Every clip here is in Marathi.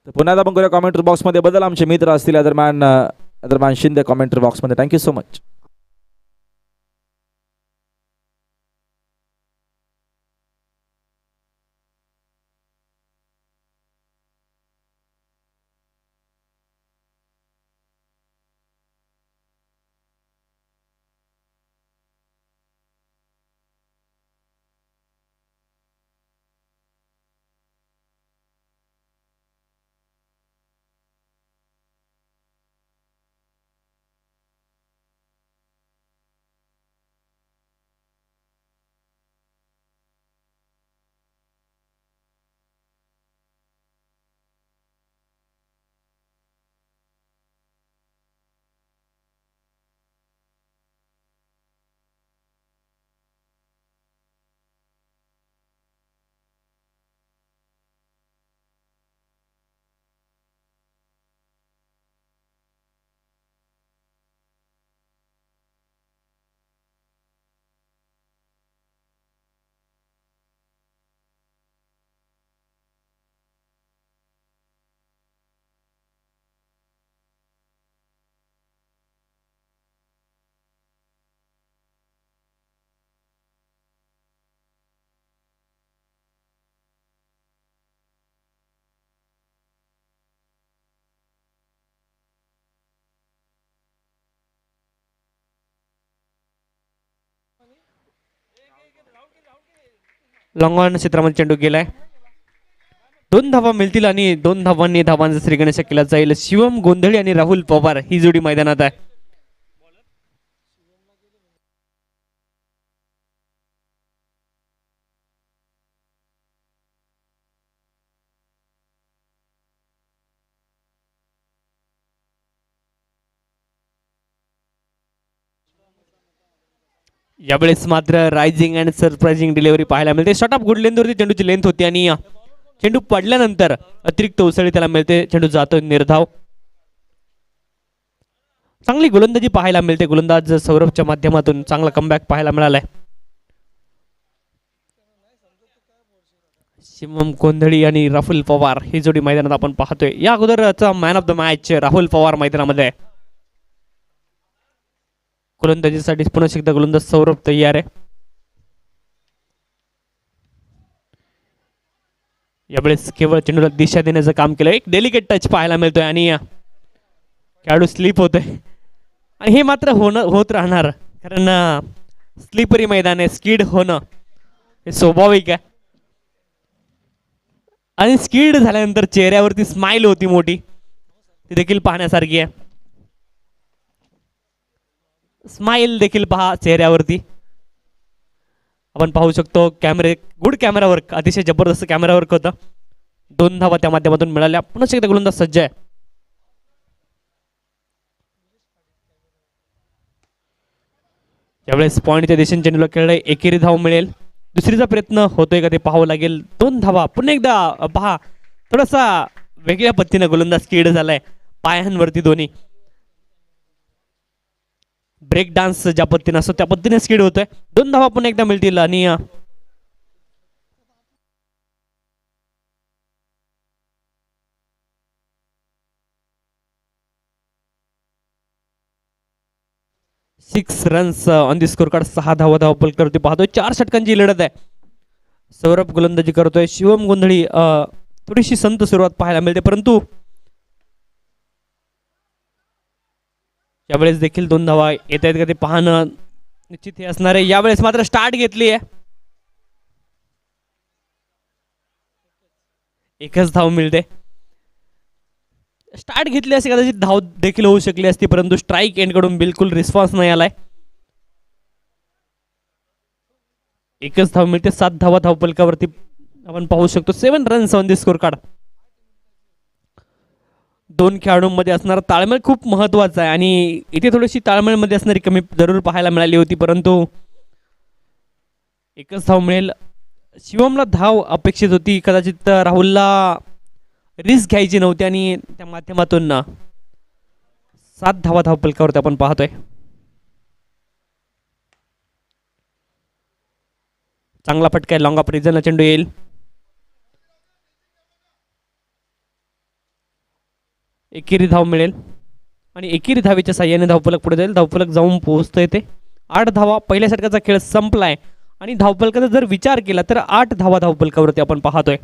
तर पुन्हा एकदा आपण करूया कॉमेंट्री बॉक्समध्ये बदल आमचे मित्र असतील अदरमान शिंदे कॉमेंट्री बॉक्समध्ये. Thank you so much. लॉंग क्षेत्रामध्ये चेंडू गेलाय. 2 धावा मिळतील आणि 2 धावांनी धावांचा श्रीगणेश केला जाईल. शिवम गोंधळी आणि राहुल पवार ही जोडी मैदानात आहे. यावेळेस मात्र रायझिंग अँड सरप्राइझिंग डिलिव्हरी पाहायला मिळते. शॉट ऑफ गुड लेंथवरती चेंडूची लेंथ होती आणि चेंडू पडल्यानंतर अतिरिक्त उसळी त्याला मिळते. चेंडू जातो निर्धाव. चांगली गोलंदाजी पाहायला मिळते. गोलंदाज सौरभच्या माध्यमातून चांगला कमबॅक पाहायला मिळालाय. शिवम गोंधळी आणि राहुल पवार ही जोडी मैदानात आपण पाहतोय. या अगोदरचा man of the match Rahul Pawar मैदानामध्ये आहे. गोलंदाजीसाठी पुन्हा एकदा गोलंदाज सौरभ तयार आहे. यावेळेस केवळ चेंडूला दिशा देण्याचं काम केलं. एक डेलिकेट टच पाहायला मिळतोय आणि खेळाडू स्लिप होतोय आणि हे मात्र होत राहणार कारण स्लिपरी मैदान आहे. स्किड होणं हे स्वाभाविक आहे आणि स्किड झाल्यानंतर चेहऱ्यावरती स्माइल होती मोठी, ती देखील पाहण्यासारखी आहे. स्माइल देखील पहा चेहऱ्यावरती आपण पाहू शकतो. गुड कॅमेरा वर्क, अतिशय जबरदस्त कॅमेरा वर्क होता. 2 धावा त्या माध्यमातून मिळाल्या. पुन्हा एकदा गोलंदाज सज्ज आहे. यावेळेस पॉईंटच्या दिशेने चेंडूला खेळलाय. एकेरी धाव मिळेल. दुसरीचा प्रयत्न होतोय का ते पाहावं लागेल. 2 धावा पुन्हा एकदा पहा. थोडासा वेगळ्या पद्धतीने गोलंदाज स्किड झालाय पायांवरती दोन्ही. ब्रेक डान्स ज्या पद्धतीने असतो त्या पद्धतीने स्किड होतोय. 2 धावा पुन्हा एकदा मिळतील आणि 6 runs on the score card. 6 धावा धावपल करते पाहतोय. 4 षटकांची लढत आहे. सौरभ गोलंदाजी करतोय. शिवम गोंधळी थोडीशी संत सुरुवात पाहायला मिळते परंतु यावेळेस देखील 2 धावा येत आहेत का ते पाहणं निश्चित हे असणार आहे. यावेळेस मात्र स्टार्ट घेतली आहे. एकच धाव मिळते. स्टार्ट घेतली असती कदाचित धाव देखील होऊ शकली असती परंतु स्ट्राईक एंड कडून बिलकुल रिस्पॉन्स नाही आलाय. एकच धाव मिळते. 7 धावा धावपलकावरती आपण पाहू शकतो. 7 runs on the score card. 2 खेळाडूंमध्ये असणारा ताळमेळ खूप महत्वाचा आहे आणि इथे थोडीशी ताळमेळमध्ये असणारी कमी जरूर पाहायला मिळाली होती परंतु एकच धाव मिळेल. शिवमला धाव अपेक्षित होती. कदाचित राहुलला रिस्क घ्यायची नव्हती आणि त्या माध्यमातून 7 धावा धावपलकावरती आपण पाहतोय. चांगला फटका आहे. लॉंग ऑफ रिझनला चेंडू येईल. एकेरी धाव मिळेल आणि एकेरी धावेच्या साह्याने धावफलक पुढे जाईल. धावफलक जाऊन पोहोचतंय ते 8 धावा. पहिल्या षटकाचा खेळ संपलाय आणि धावफलकाचा जर विचार केला तर 8 धावा धावफलकावरती आपण पाहतोय.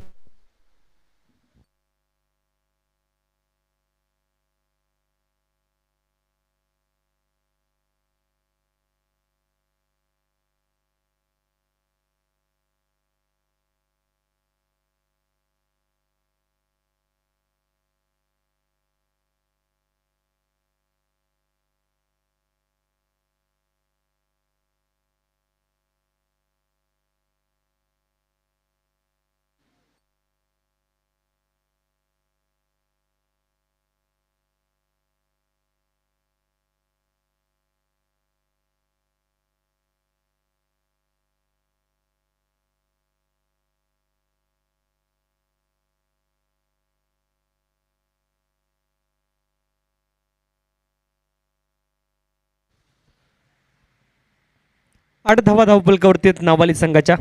आठ धावा धावफलकावरती आहेत नावाली संघाच्या.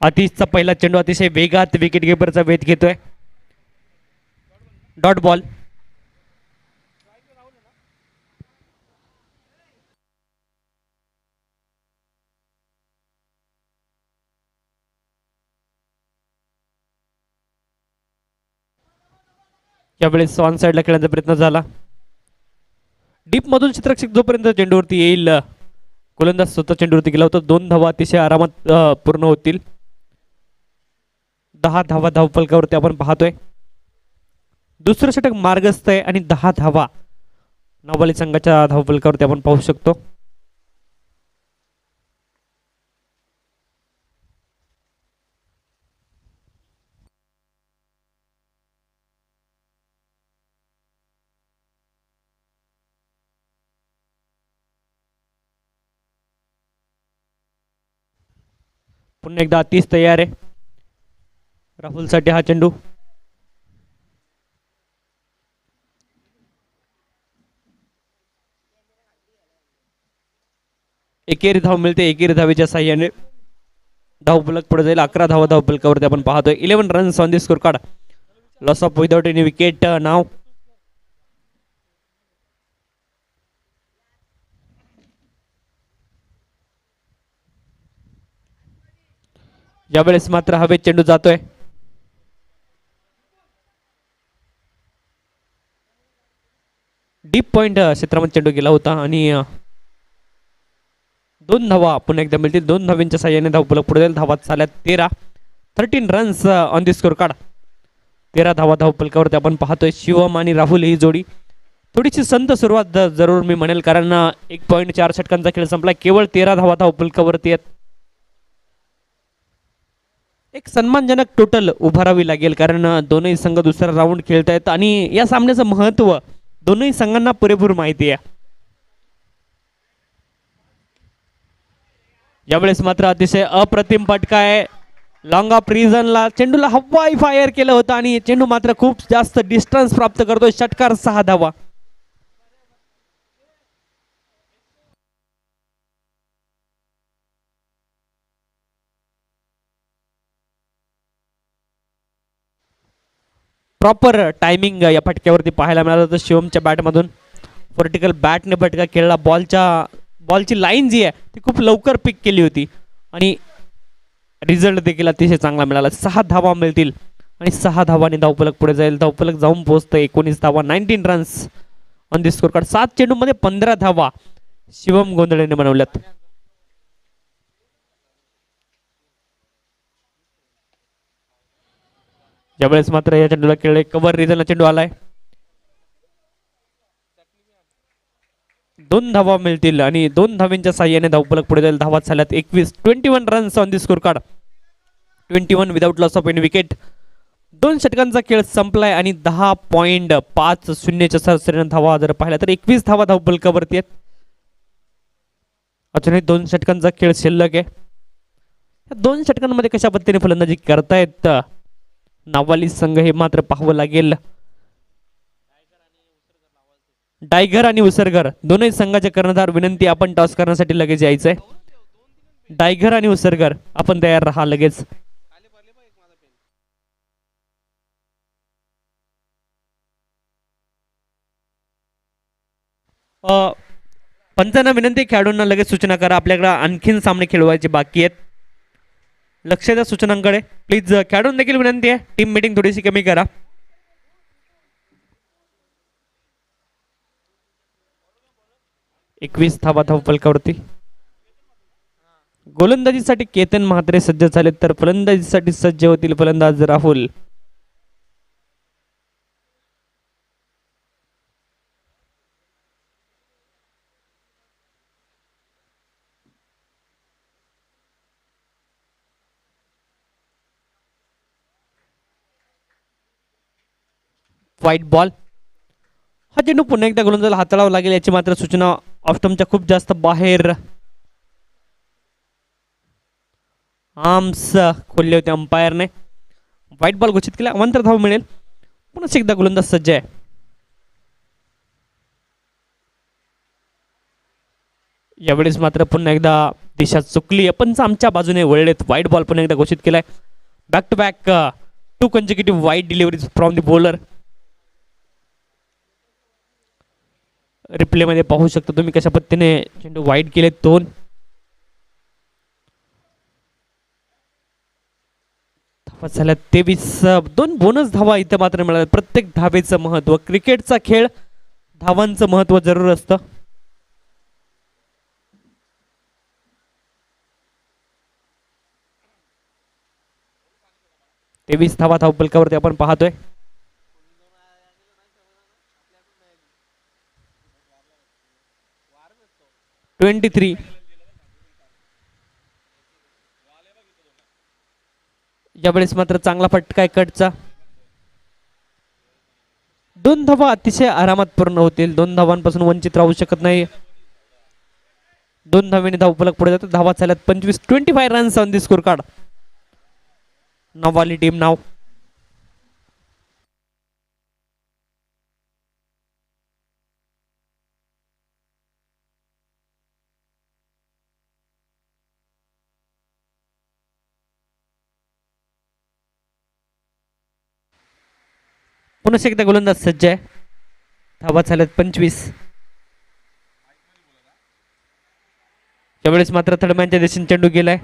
आतिशचा पहिला चेंडू अतिशय वेगात विकेट किपरचा वेध घेतोय. Dot ball. यावेळेस ऑन साईडला खेळण्याचा प्रयत्न झाला. डीप मधून क्षेत्ररक्षक जोपर्यंत चेंडूवरती येईल गोलंदाज स्वतः चेंडूवरती गेला होता. 2 धावा अतिशय आरामात पूर्ण होतील. 10 धावा धावफलकावरती आपण पाहतोय. दुसरं षटक मार्गस्थ आहे आणि 10 धावा नावाली संघाच्या धावफलकावरती आपण पाहू शकतो. पुन्हा एकदा आतिश तयार आहे. राहुलसाठी हा चेंडू. एकेरी धाव मिळते. एकेरी धावेच्या साह्याने धावफलक पुढे जाईल. 11 धावा धावफलकावरती आपण पाहतोय. 11 runs on the score card. Loss of without any wicket नाव. यावेळेस मात्र हवेत चेंडू जातोय. डीप पॉइंट क्षेत्रामध्ये चेंडू गेला होता आणि 2 धावा पुन्हा एकदा मिळतील. 2 धावांच्या साह्याने धावफलक पुढे जाईल. धावा झाल्या 13 runs on the score card. 13 धावा धावफलकावरती आपण पाहतोय. शिवम आणि राहुल ही जोडी थोडीशी संत सुरुवात जरूर मी म्हणेल, कारण 1.4 षटकांचा खेळ संपला. केवळ 13 धावा धावफलकावरती आहेत. एक सन्मानजनक टोटल उभारावी लागेल, कारण दोनही संघ दुसरा राऊंड खेळतायत आणि या सामन्याचं महत्त्व दोनही संघांना पुरेपूर माहिती आहे. यावेळेस मात्र अतिशय अप्रतिम फटका आहे. लॉंग ऑफ रिजनला चेंडूला हवाई फायर केलं होतं आणि चेंडू मात्र खूप जास्त डिस्टन्स प्राप्त करतोय. षटकार 6 धावा. प्रॉपर टायमिंग या फटक्यावरती पाहायला मिळालं होतं. शिवमच्या बॅटमधून व्हर्टिकल बॅटने फटका खेळला. बॉलची लाईन जी आहे ती खूप लवकर पिक केली होती आणि रिझल्ट देखील अतिशय चांगला मिळाला. 6 धावा मिळतील आणि 6 धावांनी धावफलक पुढे जाईल. धावफलक जाऊन पोहोचतं 19 धावा. 19 runs on the score card. 7 चेंडूमध्ये 15 धावा शिवम गोंधळेने बनवल्यात. यावेळेस मात्र या चेंडूला खेळले. कव्हर रिजनला चेंडू आलाय. 2 धावा मिळतील आणि 2 धावांच्या साह्याने धावफलक पुढे जाईल. धावा झाल्यात 21 runs on the score card. 21 without loss of any wicket. 2 षटकांचा खेळ संपलाय आणि 10.50च्या सरासरीने धावा जर पाहिला तर 21 धावा धावफलकावरती आहेत. अजूनही 2 षटकांचा खेळ शिल्लक आहे. या 2 षटकांमध्ये कशा पद्धतीने फलंदाजी करतायत नावाली संघ हे मात्र पाहावं लागेल. डायगर आणि उसरगर दोन्ही संघाचे कर्णधार विनंती, आपण टॉस करण्यासाठी लगेच यायचंय. डायगर आणि उसरगर आपण तयार राहा लगेच. पंचांना विनंती, खेळाडूंना लगेच सूचना करा, आपल्याकडे आणखीन सामने खेळवायचे बाकी आहेत. लक्ष द्या सूचनांकडे प्लीज. खेळाडूंना देखील विनंती आहे, टीम मीटिंग थोडीशी कमी करा. 21 धावा धावफलकावरती. गोलंदाजीसाठी केतन म्हात्रे सज्ज झालेत, तर फलंदाजीसाठी सज्ज होतील फलंदाज राहुल. White ball. हा चेंडू पुन्हा एकदा गोलंदाजाला हाताळावा लागेल याची मात्र सूचना ऑफस्टमच्या खूप जास्त बाहेर. आर्म्स खोलले होते अंपायरने. व्हाईट बॉल घोषित केला, अवंतर धाव मिळेल. पुन्हा एकदा गोलंदाज सज्ज आहे. यावेळेस मात्र पुन्हा एकदा दिशा चुकली, आपण आमच्या बाजूने वळलेत. व्हाईट बॉल पुन्हा एकदा घोषित केलाय. बॅक टू बॅक 2 कन्झिक्युटिव्ह वाईट deliveries from the bowler. Replay मध्ये पाहू शकता तुम्ही कशा पद्धतीने चेंडू वाईट केले 2. धावा झाल्या 23. 2 बोनस धावा इथं मात्र मिळाल्या. प्रत्येक धावेचं महत्व, क्रिकेटचा खेळ धावांचं महत्व जरूर असतं. तेवीस धावा धावफलकावरती आपण पाहतोय. (23) यावेळेस मात्र चांगला फटका आहे कटचा. 2 धावा अतिशय आरामात पूर्ण होतील. 2 धावांपासून वंचित राहू शकत नाही. 2 धावेने धावफलक पुढे जातो. धावा झाल्यात 25. 25 runs on the score card. नावाली टीम नाव. पुन्हा एकदा गोलंदाज सज्ज आहे. धावा झाल्यात 25. यावेळेस मात्र थर्डमॅनच्या दिशेने चेंडू गेलाय.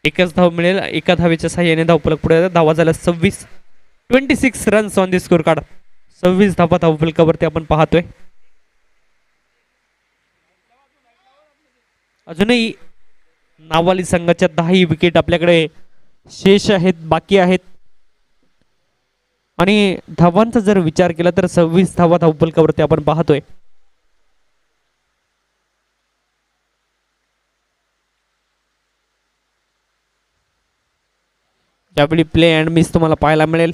एकच धाव मिळेल. एका धावेच्या साह्याने धावफलक पुढे जातात. धावा झाल्या 26. 26 runs on the score card. 26 धावा धावफलकावरती आपण पाहतोय. अजूनही नावाली संघाच्या 10 विकेट आपल्याकडे शेष आहेत, बाकी आहेत. आणि धावांचा जर विचार केला तर 26 धावा धावफलकावरती आपण पाहतोय. यावेळी प्ले अँड मिस तुम्हाला पाहायला मिळेल.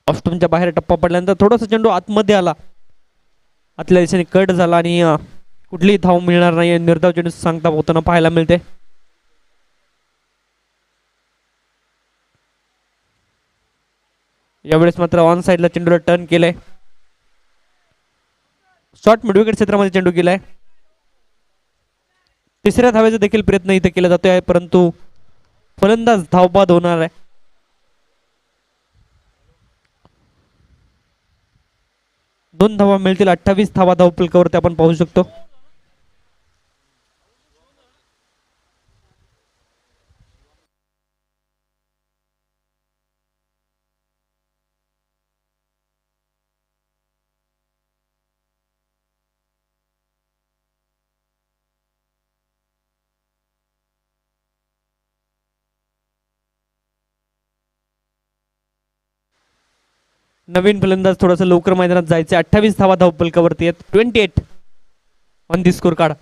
ऑफस्टमच्या बाहेर टप्पा पडल्यानंतर थोडासा चेंडू आतमध्ये आला, आतल्या दिशेने कट झाला आणि कुठलीही धाव मिळणार नाही. निर्धाव चेंडू सांगता होताना पाहायला मिळते. यावेळेस मात्र ऑन साइडला चेंडूला टर्न केलंय. शॉर्ट मिडविकेट क्षेत्रामध्ये चेंडू गेलाय. तिसऱ्या धावेचा देखील प्रयत्न इथे केला जातोय, परंतु फलंदाज धावबाद होणार आहे. दोन धावा मिळतील. 28 धावा धावफलकावरती आपण पाहू शकतो. नवीन फलंदाज थोडासा लवकर मैदानात जायचे. 28 धावा धावफलकावरती आहेत. 28 ऑन दी स्कोर कार्ड.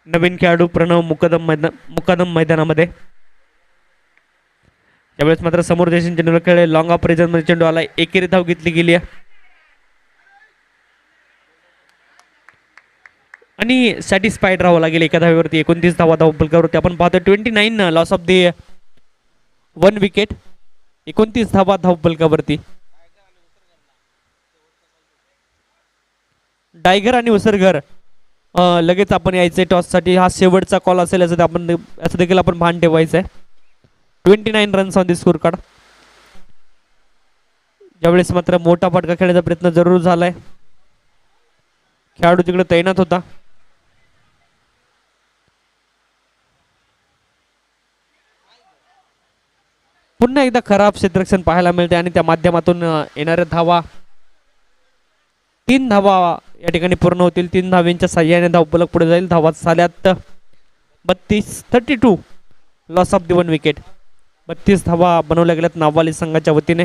नवीन खेळाडू प्रणव मुकदम मैदानामध्ये. त्यावेळेस मात्र समोर जयसिंग चेंडूला खेळले. लॉंग ऑफ मध्ये चेंडू आला. एकेरी धाव घेतली गेली आहे आणि सॅटिस्फाईड राहावं लागेल एका धावेवरती. 29 धावा धावफलकावरती आपण पाहतो. 29 लॉस ऑफ दी 1 विकेट. 29 धावा धावफलकावरती. डायगर आणि उसरघर लगेच आपण यायचंय टॉससाठी. हा शेवटचा कॉल असेल याचं देखील आपण भान ठेवायचं आहे. 29 runs on the score card. ज्यावेळेस मात्र मोठा फटका खेळण्याचा प्रयत्न जरूर झालाय. खेळाडू तिकडे तैनात होता. पुन्हा एकदा खराब क्षेत्ररक्षण पाहायला मिळते आणि त्या माध्यमातून येणाऱ्या धावा 3 धावा या ठिकाणी पूर्ण होतील. 3 धावांच्या साह्याने धावफलक पुढे जाईल. धावा झाल्यात 32 लॉस ऑफ दी 1 विकेट. 32 धावा बनवल्या गेल्यात नावाली संघाच्या वतीने.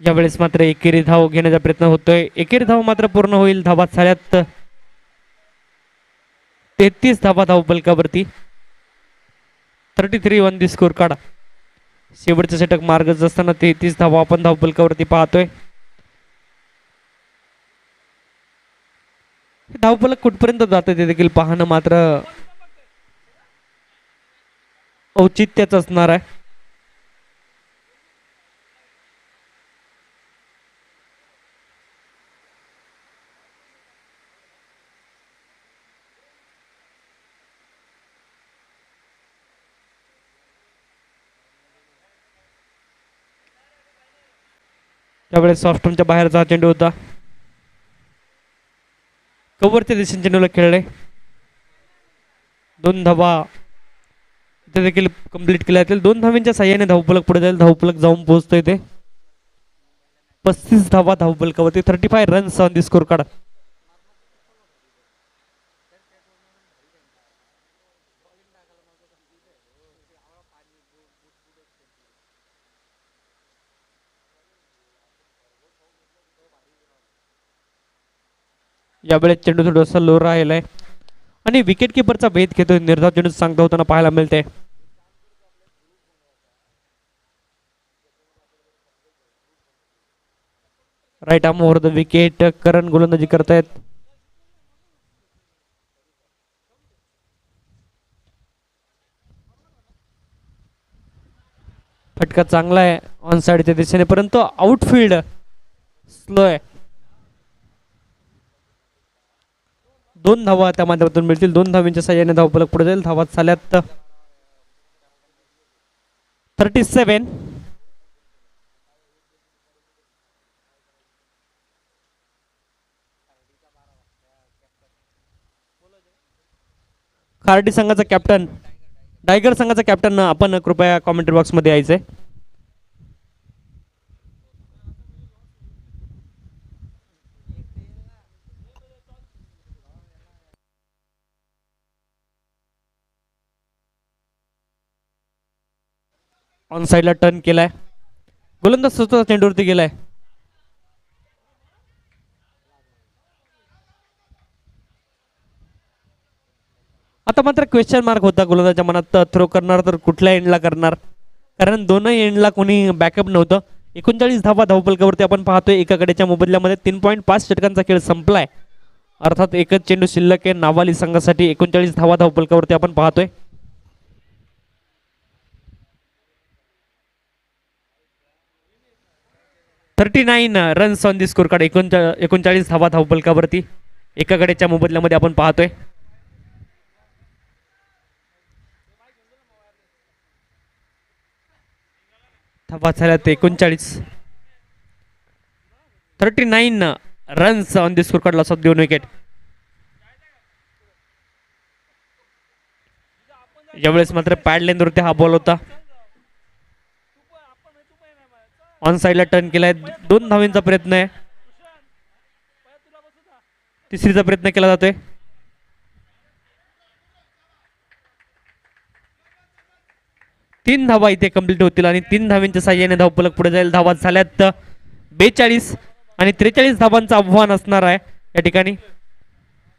यावेळेस मात्र एकेरी धाव घेण्याचा प्रयत्न होतोय. एकेरी धाव मात्र पूर्ण होईल. धावा झाल्यात 33 धावा धावफलकावरती. 33 ऑन दी स्कोर कार्ड. शेवटचे षटक मार्गच असताना 33 धावा आपण धावफलकावरती पाहतोय. धावफलक कुठपर्यंत जाते ते देखील पाहणं मात्र औचित्याच असणार आहे. त्यावेळेस सॉफ्टच्या बाहेरचा चेंडू होता. कव्हरच्या दिशेने चेंडूला खेळले. 2 धावा ते देखील कंप्लीट केल्या जातील. 2 धावांच्या साह्याने धावफलक पुढे जाईल. धावफलक जाऊन पोहोचतोय ते 35 धावा धावफलकावरती. 35 runs on the score card. यावेळेस चेंडू थोडासा लो राहिलाय आणि विकेट किपरचा भेद घेतोय. निर्धाव चेंडू सांगता होताना पाहायला मिळते. Right arm over the wicket. Karan गोलंदाजी करतायत. फटका चांगला आहे ऑन साइडच्या दिशेने, परंतु आउटफील्ड स्लो आहे. 2 धावा त्या माध्यमातून मिळतील. 2 धावांच्या साह्याने धावफलक पुढे जाईल. धावा झाल्यात 37. खार्डी संघाचा कॅप्टन, टायगर संघाचा कॅप्टन आपण कृपया कॉमेंट्री बॉक्स मध्ये यायचंय. ऑन साइडला टर्न केलाय. गोलंदाज स्वतः चेंडूवरती गेलाय. आता मात्र क्वेश्चन मार्क होता गोलंदाजाच्या मनात, थ्रो करणार तर कुठल्या एंडला करणार, कारण दोनही एंडला कोणी बॅकअप नव्हतं. 39 धावा धावपलकावरती आपण पाहतोय. एका गड्याच्या मोबदल्यामध्ये 3.5 षटकांचा खेळ संपलाय. अर्थात एकच चेंडू शिल्लक आहे नावाली संघासाठी. 39 धावा धावपलकावरती आपण पाहतोय. $39 runs on the score card. 39 धावा धावपलकावरती एका गड्याच्या मोबदल्यामध्ये आपण पाहतोय. धावा झाल्यात 39 runs on the score card. Loss of 2 wicket. यावेळेस मात्र पॅड लेंथवरती हा बॉल होता. ऑन साईडला टर्न केलाय. 2 धावांचा प्रयत्न आहे. तिसरीचा प्रयत्न केला जातोय. तीन धावा इथे कंप्लीट होतील आणि 3 धावांच्या साह्याने धावफलक पुढे जाईल. धावा झाल्यात 42 आणि 43 धावांचं आव्हान असणार आहे या ठिकाणी.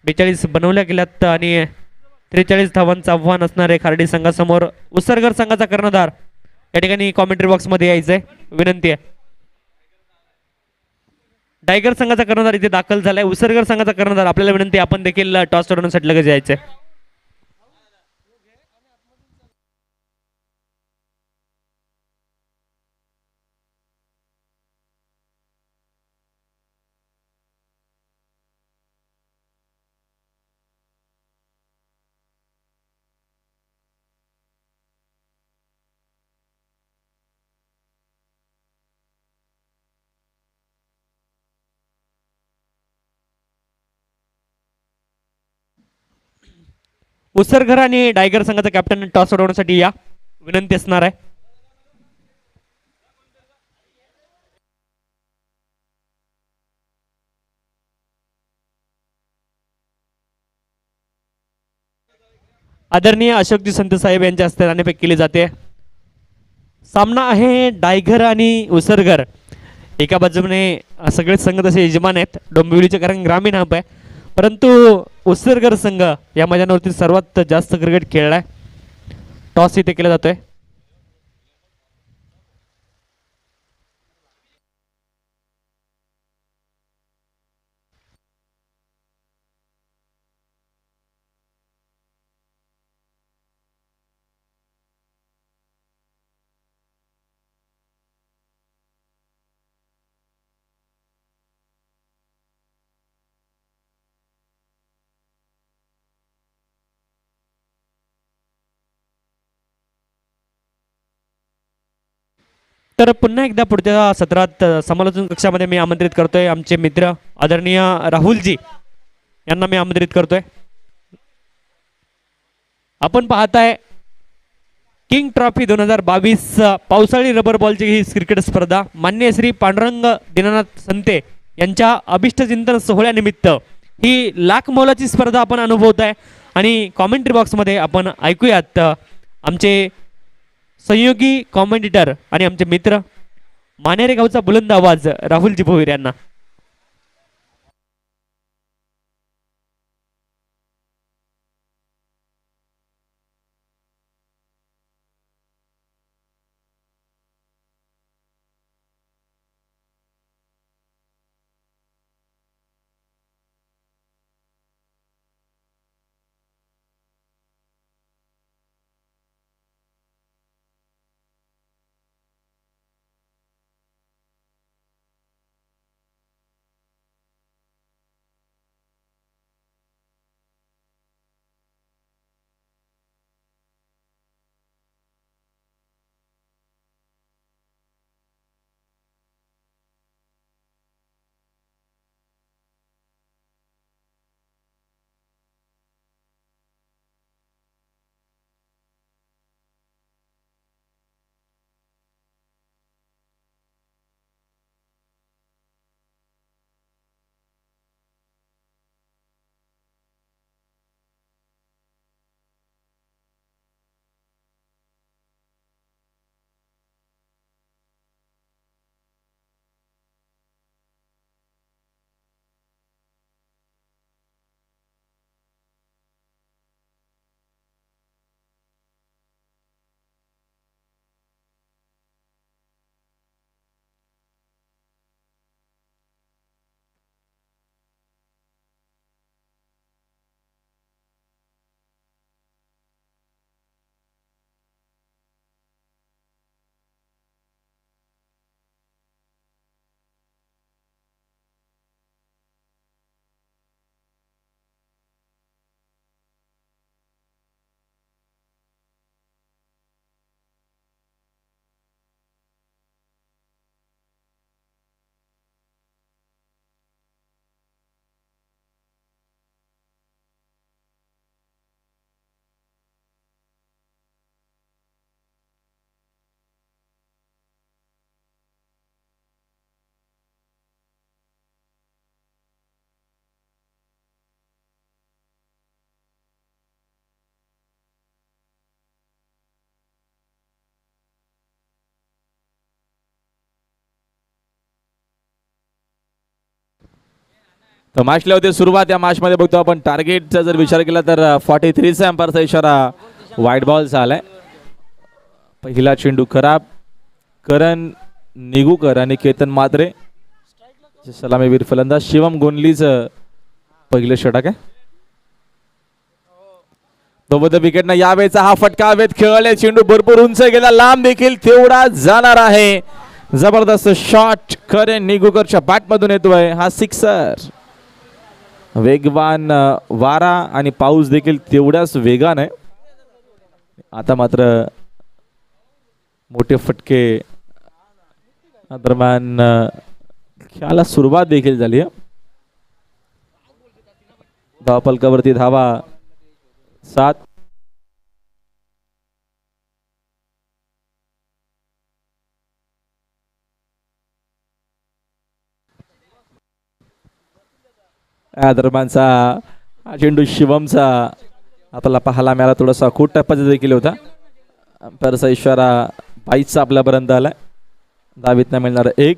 42 बनवल्या गेल्यात आणि 43 धावांचं आव्हान असणार आहे खार्डी संघासमोर. उसरगर संघाचा कर्णधार या ठिकाणी कॉमेंट्री बॉक्स मध्ये यायचंय, विनंती आहे. टायगर संघाचा कर्णधार इथे दाखल झालाय. उसरगर संघाचा कर्णधार आपल्याला विनंती, आपण देखील टॉस टोर्नामेंटसाठी लगेच यायचंय. उसरघर आणि डायगर संघाचा कॅप्टन टॉस सोडवण्यासाठी या, विनंती असणार आहे. आदरणीय अशोकजी संत साहेब यांच्या हस्ते नाणेफेक केली जाते. सामना आहे डायगर आणि उसरघर. एका बाजूने सगळे संघ तसे यजमान आहेत, डोंबिवलीचे, कारण ग्रामीण हब आहे. परंतु उसरघर संघ या मैदानावरती सर्वात जास्त क्रिकेट खेळलाय. टॉस इथे केला जातोय. तर पुन्हा एकदा पुढच्या सत्रात समालोचन कक्षामध्ये मी आमंत्रित करतोय आमचे मित्र आदरणीय राहुलजी यांना मी आमंत्रित करतोय. आपण पाहताय किंग ट्रॉफी 2022 पावसाळी रबर बॉलची ही क्रिकेट स्पर्धा मान्य श्री पांडुरंग दीनानाथ संते यांच्या अभिष्ट चिंतन सोहळ्यानिमित्त ही लाख मोलाची स्पर्धा आपण अनुभवताय. आणि कॉमेंट्री बॉक्समध्ये आपण ऐकूयात आमचे सहयोगी कॉमेंटेटर आणि आमचे मित्र मानेरे गावचा बुलंद आवाज राहुलजी भोईर यांना. तर मॅचला होते सुरुवात. या मॅचमध्ये बघतो आपण टार्गेटचा जर विचार केला तर 43चा अंपायरचा इशारा वाईट बॉलचा आलाय. पहिला चेंडू खराब. करण निगुकर आणि केतन मात्रे सलामीवीर फलंदाज. शिवम गोंडलीचं पहिलं षटक आहे. सोबत विकेटनं यावेळेचा हा फटका हवेत खेळले. चेंडू भरपूर उंच गेला, लांब देखील तेवढा जाणार आहे. जबरदस्त शॉट करण निगुकरच्या बॅटमधून येतोय. हा सिक्सर. वेगवान वारा आणि पाऊस देखील तेवढ्याच वेगाने. आता मात्र मोठे फटके दरम्यान खेळाला सुरुवात देखील झाली आहे. धावफलकावरती धावा 7. या दरम्यानचा हा चेंडू शिवमचा आपल्याला पाहायला मिळाला. थोडासा खूट टप्प्याचा देखील होता. अंपायरचा इशारा 22चा आपल्यापर्यंत आलाय. धावीतनं मिळणार 1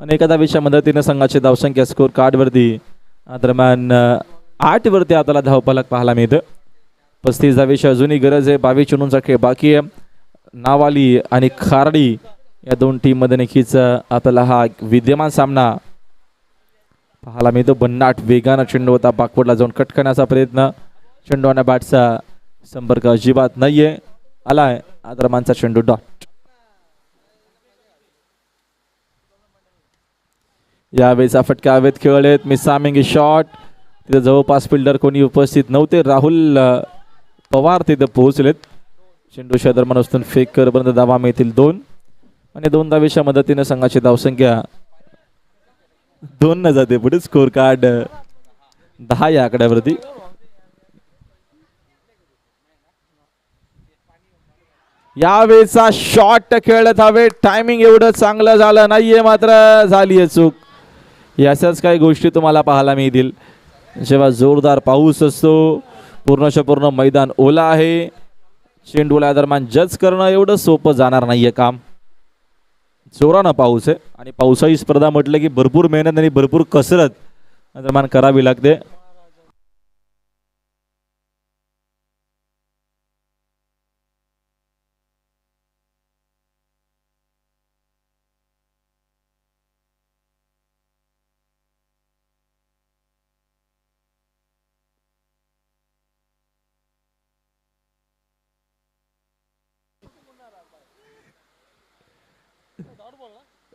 आणि एका धावीच्या मदतीने संघाची धावसंख्या स्कोर कार्डवरती दरम्यान 8 वरती आपल्याला धावफलक पाहायला मिळतं. 35 धावीची अजूनही गरज आहे. 22 चेंडूंचा खेळ बाकी आहे. नावाली आणि खारडी या दोन टीम मध्ये नक्कीच आपल्याला हा विद्यमान सामना पाहायला मिळतो. भन्नाट वेगानं चेंडू होता. बाकवडला जाऊन कट करण्याचा प्रयत्न. चेंडू आणि बॅटचा संपर्क अजिबात नाहीये. आलाय आदरमानचा चेंडू डॉट. यावेळेचा फटका हवेत खेळलेत. मिसामिंग शॉट. तिथे जवळपास फिल्डर कोणी उपस्थित नव्हते. राहुल पवार तिथे पोहोचलेत. चेंडूच्या दरम्यान असताना फेक करपर्यंत धावा मिळतील 2 आणि 2 धावेच्या मदतीने संघाची धावसंख्या 2 न जाते पुढे. स्कोर कार्ड 10 या आकड्यावरती. यावेळेचा शॉट खेळत हवे. टायमिंग एवढं चांगलं झालं नाहीये, मात्र झालीये चूक. याच्याच काही गोष्टी तुम्हाला पाहायला मिळतील जेव्हा जोरदार पाऊस असतो. पूर्णच्या पूर्ण मैदान ओला आहे. चेंडूला दरम्यान जज करणं एवढं सोपं जाणार नाहीये काम. जोरानं पाऊस आहे आणि पावसाळी स्पर्धा म्हटलं की भरपूर मेहनत आणि भरपूर कसरत दरम्यान करावी लागते.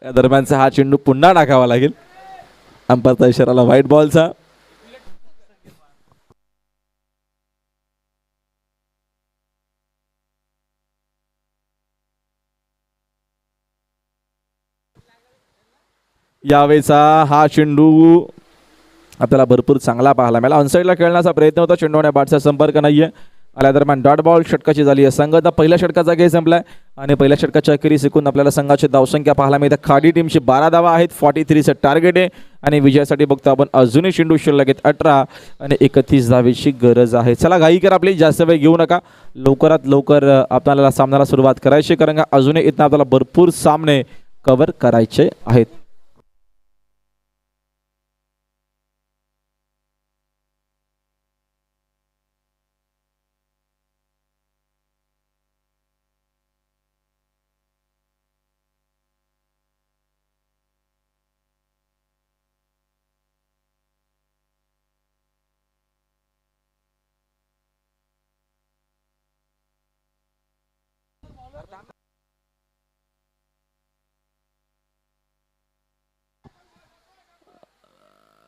या दरम्यानचा हा चेंडू पुन्हा टाकावा लागेल. अंपायरचा इशाराला व्हाईट बॉलचा. यावेळेचा हा चेंडू आपल्याला भरपूर चांगला पाहायला मिळाला. ऑनसाईडला खेळण्याचा प्रयत्न होता. चेंडूने बॅटचा संपर्क नाहीये. आल्या दरम्यान डॉट बॉल षटकाची झाली आहे. संघाचा पहिल्या षटकाचा खेळ संपलाय आणि पहिल्या षटकाच्या अखेरीस एकूण आपल्याला संघाची धावसंख्या पाहायला मिळते. खाडी टीमची 12 धावा आहेत. 43चं टार्गेट आहे आणि विजयासाठी बघतो आपण अजूनही चेंडू शिल्लक आहेत 18 आणि 31 धावेची गरज आहे. चला घाई कर आपली, जास्त वेळ घेऊ नका. लवकरात लवकर आपल्याला सामन्याला सुरुवात करायची, कारण का अजूनही इथं आपल्याला भरपूर सामने कव्हर करायचे आहेत.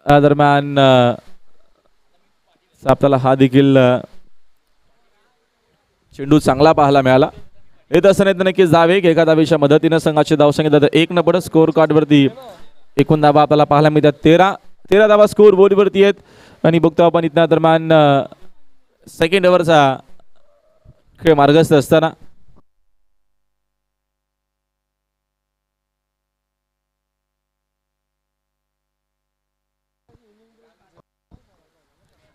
दरम्यान आपल्याला हा देखील चेंडू चांगला पाहायला मिळाला. येत असताना नक्कीच धावे एका धावेच्या मदतीने संघाची धावसंख्या 1 न पडत. स्कोर कार्डवरती एकूण धावा आपल्याला पाहायला मिळतात 13 धावा स्कोर बोर्डवरती आहेत. आणि बघतो आपण इथं दरम्यान सेकंड ओव्हरचा खेळ मार्गस्थ असताना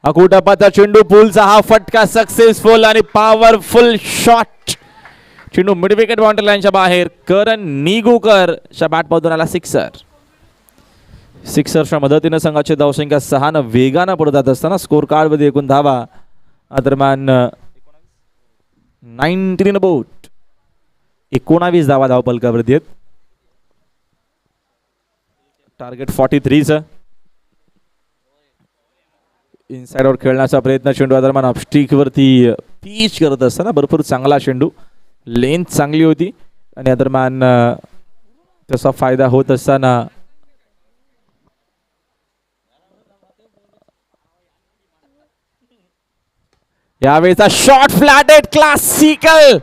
अकुटपाचा चेंडू, पुलचा हा फटका सक्सेसफुल आणि पॉवरफुल शॉट. चेंडू मिड विकेट बाउंड्री लाईनच्या बाहेर. करण निगुकरच्या बॅटमधून आला सिक्सर. सिक्सरच्या मदतीनं संघाची धावसंख्या 6 न वेगानं पुढे जात असताना स्कोर कार्डमध्ये एकूण धावा दरम्यान 19 बोट 19 धावा धावपलकावरती आहेत. टार्गेट 43चं. इनसाइडवर खेळण्याचा प्रयत्न चेंडू दरम्यान ऑफस्टिक वरती पिच करत असताना भरपूर चांगला चेंडू, लेंथ चांगली होती आणि दरम्यान त्याचा फायदा होत असताना यावेळेचा shot flatted classical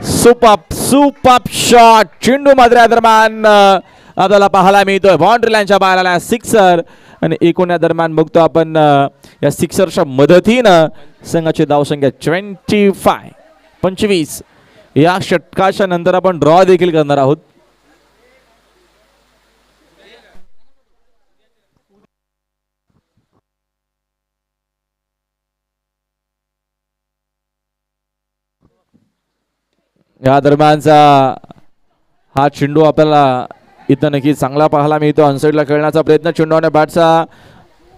super shot चेंडू मात्र दरम्यान आपल्याला पाहायला मिळतोय बाउंड्री लाईनच्या बाहेर आला सिक्सर आणि एकूण या दरम्यान बघतो आपण या सिक्सरच्या मदतीनं संघाची धावसंख्या 25 या षटकाच्या नंतर आपण ड्रॉ देखील करणार आहोत. या दरम्यानचा हा चेंडू आपल्याला इथं नक्की चांगला पाहायला मिळतो. ऑनसाईडला खेळण्याचा प्रयत्न चेंडूने बॅटचा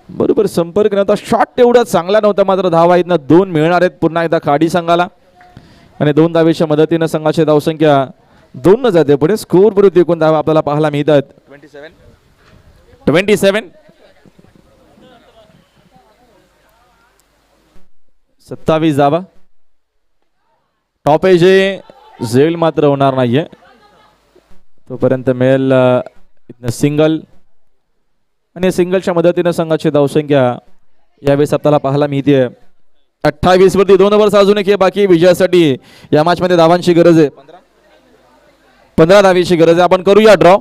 बरोबर संपर्क नव्हता. शॉट तेवढा चांगला नव्हता मात्र धावा इथनं 2 मिळणार आहेत पुन्हा एकदा खाडी संघाला आणि 2 धावेच्या मदतीनं संघाची धावसंख्या 2 न जाते पुढे. स्कोर विरुद्ध एकूण धावा आपल्याला पाहायला मिळतात 27 27 धावा. टॉप एज झेल मात्र होणार नाहीये तोपर्यंत मिळेल इथनं सिंगल आणि सिंगलच्या मदतीनं संघाची धावसंख्या यावेळेस आपल्याला पाहायला मिळते 28 वरती 2 ओव्हर्स अजून एक बाकी विजयासाठी या मॅच मध्ये धावांची गरज आहे. 15 धावीची गरज आहे. आपण करूया ड्रॉ.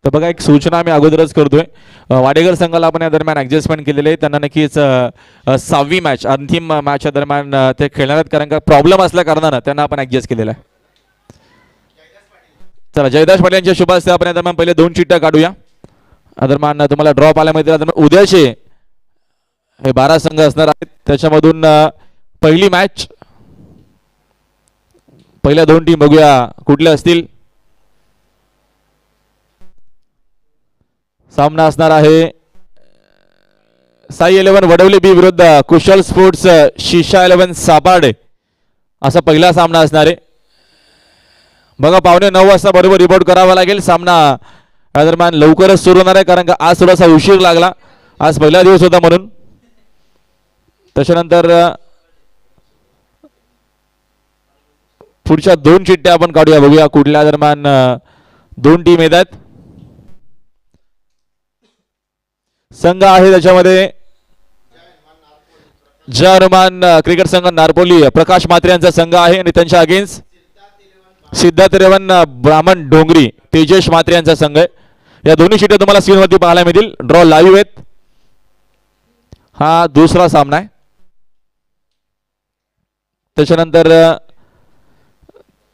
तर बघा एक सूचना आम्ही अगोदरच करतोय. वाडेकर संघाला आपण या दरम्यान ऍडजस्टमेंट केलेले आहे. त्यांना नक्कीच 6वी मॅच अंतिम मॅचच्या दरम्यान ते खेळणार आहेत कारण का प्रॉब्लेम असल्या कारणानं त्यांना आपण ऍडजस्ट केलेला आहे. चला जयदास पाटील यांच्या शुभ हस्ते आपण या दरम्यान पहिले 2 चिठ्ठ्या काढूया. दरम्यान तुम्हाला ड्रॉप आल्यामध्ये उद्याचे हे 12 संघ असणार आहेत. त्याच्यामधून पहिली मॅच पहिल्या 2 टीम बघूया कुठल्या असतील. सामना असणार आहे साई 11 वडवली बी विरुद्ध कुशल स्पोर्ट्स शिशा 11 सापाडे असा पहिला सामना असणार आहे. बघा 8:45 वाजता बरोबर रिपोर्ट करावा लागेल. सामना या दरम्यान लवकरच सुरू होणार आहे कारण का आज थोडासा उशीर लागला. आज पहिला दिवस होता म्हणून. त्याच्यानंतर पुढच्या 2 चिठ्ठ्या आपण काढूया बघूया कुठल्या दरम्यान 2 टीम येतात. संघ आहे त्याच्यामध्ये जय हनुमान क्रिकेट संघ नारपोली प्रकाश म्हात्रे यांचा संघ आहे आणि त्यांच्या अगेन्स्ट सिद्धार्थ 11 ब्राह्मण डोंगरी तेजेश म्हात्रे यांचा संघ आहे. या दोन्ही चिठ्ठ्या तुम्हाला स्क्रीनवरती पाहायला मिळतील. ड्रॉ लाईव्ह आहेत. हा दुसरा सामना आहे. त्याच्यानंतर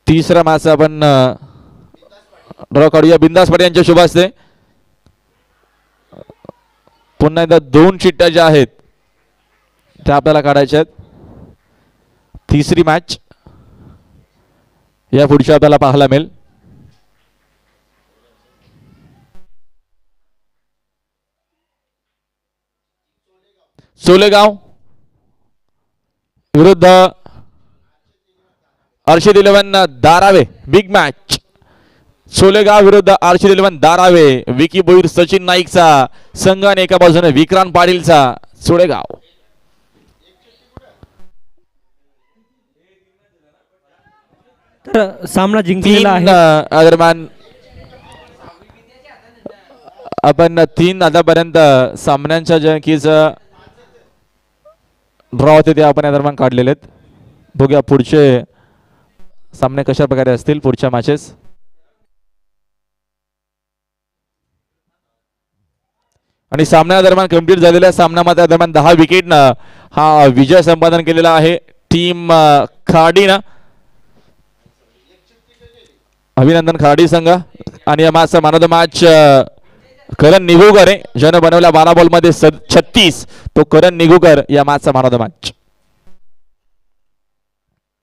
तिसरा मॅच आपण ड्रॉ काढूया. बिंदास पाटील यांच्या शुभ हस्ते पुन्हा एकदा 2 चिठ्ठ्या ज्या आहेत त्या आपल्याला काढायच्या आहेत. तिसरी मॅच या पुढच्या आपल्याला पाहायला मिळेल. सोलेगाव विरुद्ध अर्षद 11 दारावे बिग मॅच. सोलेगाव विरुद्ध अर्षद 11 दारावे विकी बोईर सचिन नाईकचा संघ आणि एका बाजूने विक्रांत पाटीलचा सोलेगाव. तर सामना जिंकलेला आहे. दरम्यान आपण 3 आतापर्यंत सामन्यांच्या जंकीचं ड्रॉ होते ते आपण या दरम्यान काढलेले आहेत. बघूया पुढचे सामने कशा प्रकारे असतील पुढच्या मॅचेस. आणि सामन्या दरम्यान कंप्लीट झालेल्या सामन्यामध्ये दरम्यान 10 विकेटनं हा विजय संपादन केलेला आहे टीम खाडीनं. अभिनंदन खाडी संघ. आणि या मॅचचा मॅन ऑफ द मॅच करण निगुकर आहे, ज्यानं बनवल्या 12 बॉलमध्ये 36. तो करण निगुकर या मॅचचा मॅन ऑफ द मॅच.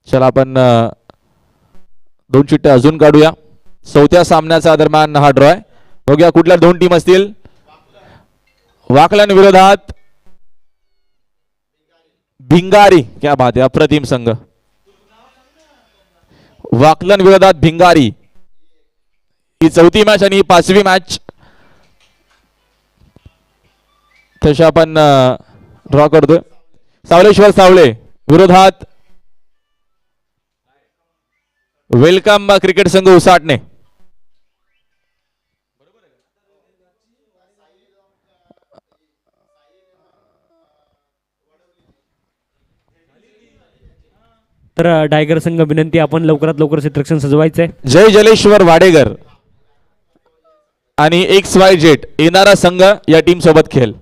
चला आपण 2 चिठ्ठ्या अजून काढूया. चौथ्या सामन्याचा दरम्यान हा ड्रॉ आहे. बघूया कुठल्या 2 टीम असतील. वाकलन विरोधात भिंगारी. क्या बात आहे, अप्रतिम संघ. वाकलन विरोधात भिंगारी ही चौथी मॅच आणि ही 5वी मॅच. तशी आपण ड्रॉ करतोय. सावलेश्वर सावळे विरोधात वेलकम क्रिकेट संघ उसाटणे. तर टायगर संघ विनंती, आपण लवकरात लवकर क्षेत्ररक्षण सजवायचंय. जय जलेश्वर वाडेगर आणि XYZ येणारा संघ या टीम सोबत खेळ.